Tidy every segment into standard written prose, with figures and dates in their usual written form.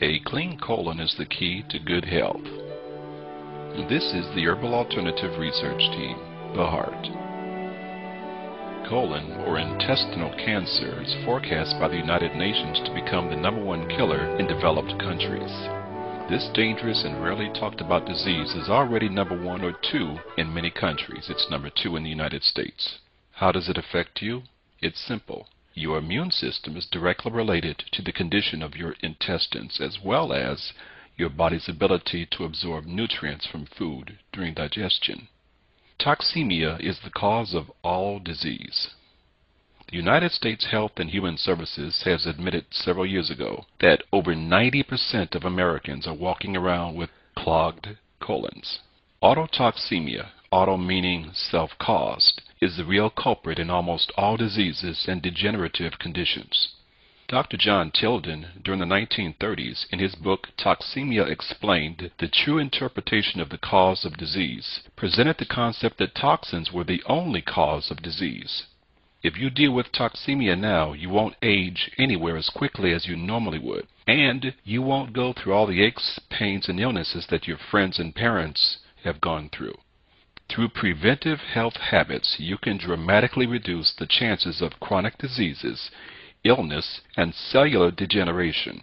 A clean colon is the key to good health. This is the Herbal Alternative Research Team, the Heart. Colon or intestinal cancer is forecast by the United Nations to become the #1 killer in developed countries. This dangerous and rarely talked about disease is already #1 or 2 in many countries. It's #2 in the United States. How does it affect you? It's simple. Your immune system is directly related to the condition of your intestines as well as your body's ability to absorb nutrients from food during digestion. Toxemia is the cause of all disease. The United States Health and Human Services has admitted several years ago that over 90% of Americans are walking around with clogged colons. Autotoxemia, auto meaning self-caused, is the real culprit in almost all diseases and degenerative conditions. Dr. John Tilden, during the 1930s, in his book Toxemia Explained, the true interpretation of the cause of disease, presented the concept that toxins were the only cause of disease. If you deal with toxemia now, you won't age anywhere as quickly as you normally would, and you won't go through all the aches, pains, and illnesses that your friends and parents have gone through. Through preventive health habits, you can dramatically reduce the chances of chronic diseases, illness, and cellular degeneration.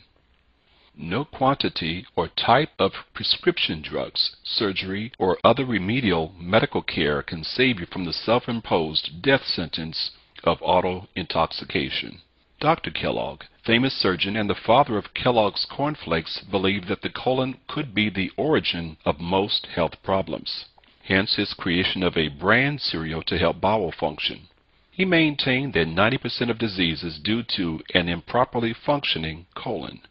No quantity or type of prescription drugs, surgery, or other remedial medical care can save you from the self-imposed death sentence of auto-intoxication. Dr. Kellogg, famous surgeon and the father of Kellogg's cornflakes, believed that the colon could be the origin of most health problems. Hence his creation of a brand cereal to help bowel function. He maintained that 90% of disease is due to an improperly functioning colon.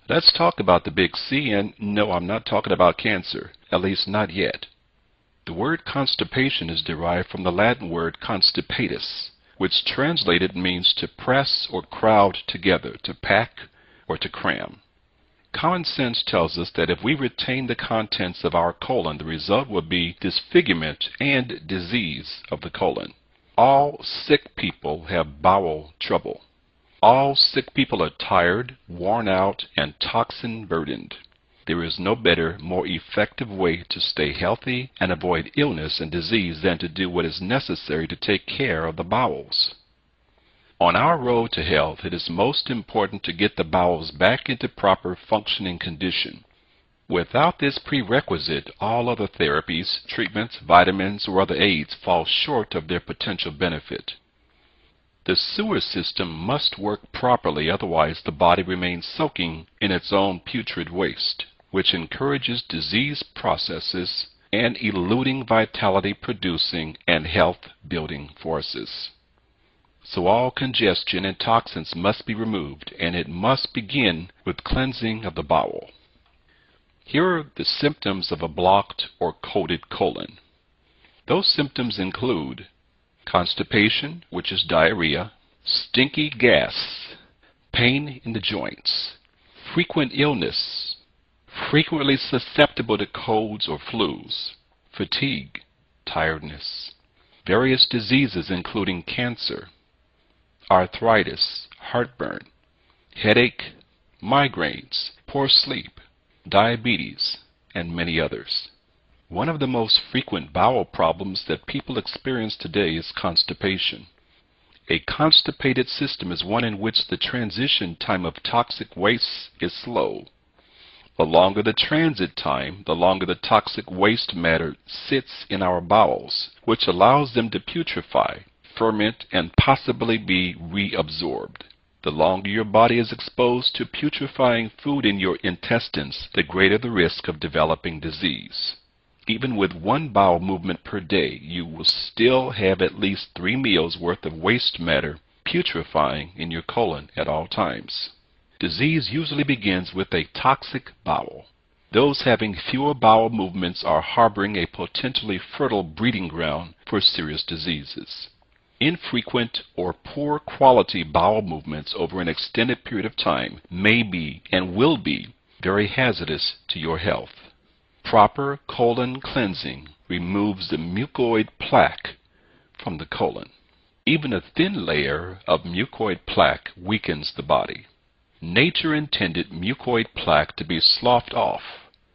Let's talk about the big C, and no, I'm not talking about cancer, at least not yet. The word constipation is derived from the Latin word constipatus, which translated means to press or crowd together, to pack or to cram. Common sense tells us that if we retain the contents of our colon, the result will be disfigurement and disease of the colon. All sick people have bowel trouble. All sick people are tired, worn out, and toxin-burdened. There is no better, more effective way to stay healthy and avoid illness and disease than to do what is necessary to take care of the bowels. On our road to health, it is most important to get the bowels back into proper functioning condition. Without this prerequisite, all other therapies, treatments, vitamins, or other aids fall short of their potential benefit. The sewer system must work properly, otherwise the body remains soaking in its own putrid waste, which encourages disease processes and eluding vitality-producing and health-building forces. So all congestion and toxins must be removed, and it must begin with cleansing of the bowel. Here are the symptoms of a blocked or coated colon. Those symptoms include constipation, which is diarrhea, stinky gas, pain in the joints, frequent illness, frequently susceptible to colds or flus, fatigue, tiredness, various diseases including cancer, arthritis, heartburn, headache, migraines, poor sleep, diabetes, and many others. One of the most frequent bowel problems that people experience today is constipation. A constipated system is one in which the transition time of toxic waste is slow. The longer the transit time, the longer the toxic waste matter sits in our bowels, which allows them to putrefy, ferment, and possibly be reabsorbed. The longer your body is exposed to putrefying food in your intestines, the greater the risk of developing disease. Even with one bowel movement per day, you will still have at least 3 meals worth of waste matter putrefying in your colon at all times. Disease usually begins with a toxic bowel. Those having fewer bowel movements are harboring a potentially fertile breeding ground for serious diseases. Infrequent or poor quality bowel movements over an extended period of time may be and will be very hazardous to your health. Proper colon cleansing removes the mucoid plaque from the colon. Even a thin layer of mucoid plaque weakens the body. Nature intended mucoid plaque to be sloughed off,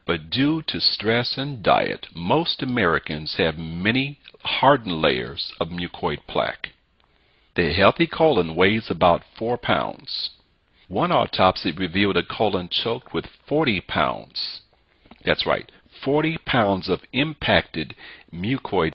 but due to stress and diet, most Americans have many hardened layers of mucoid plaque. The healthy colon weighs about 4 pounds. One autopsy revealed a colon choked with 40 pounds. That's right, 40 pounds of impacted mucoid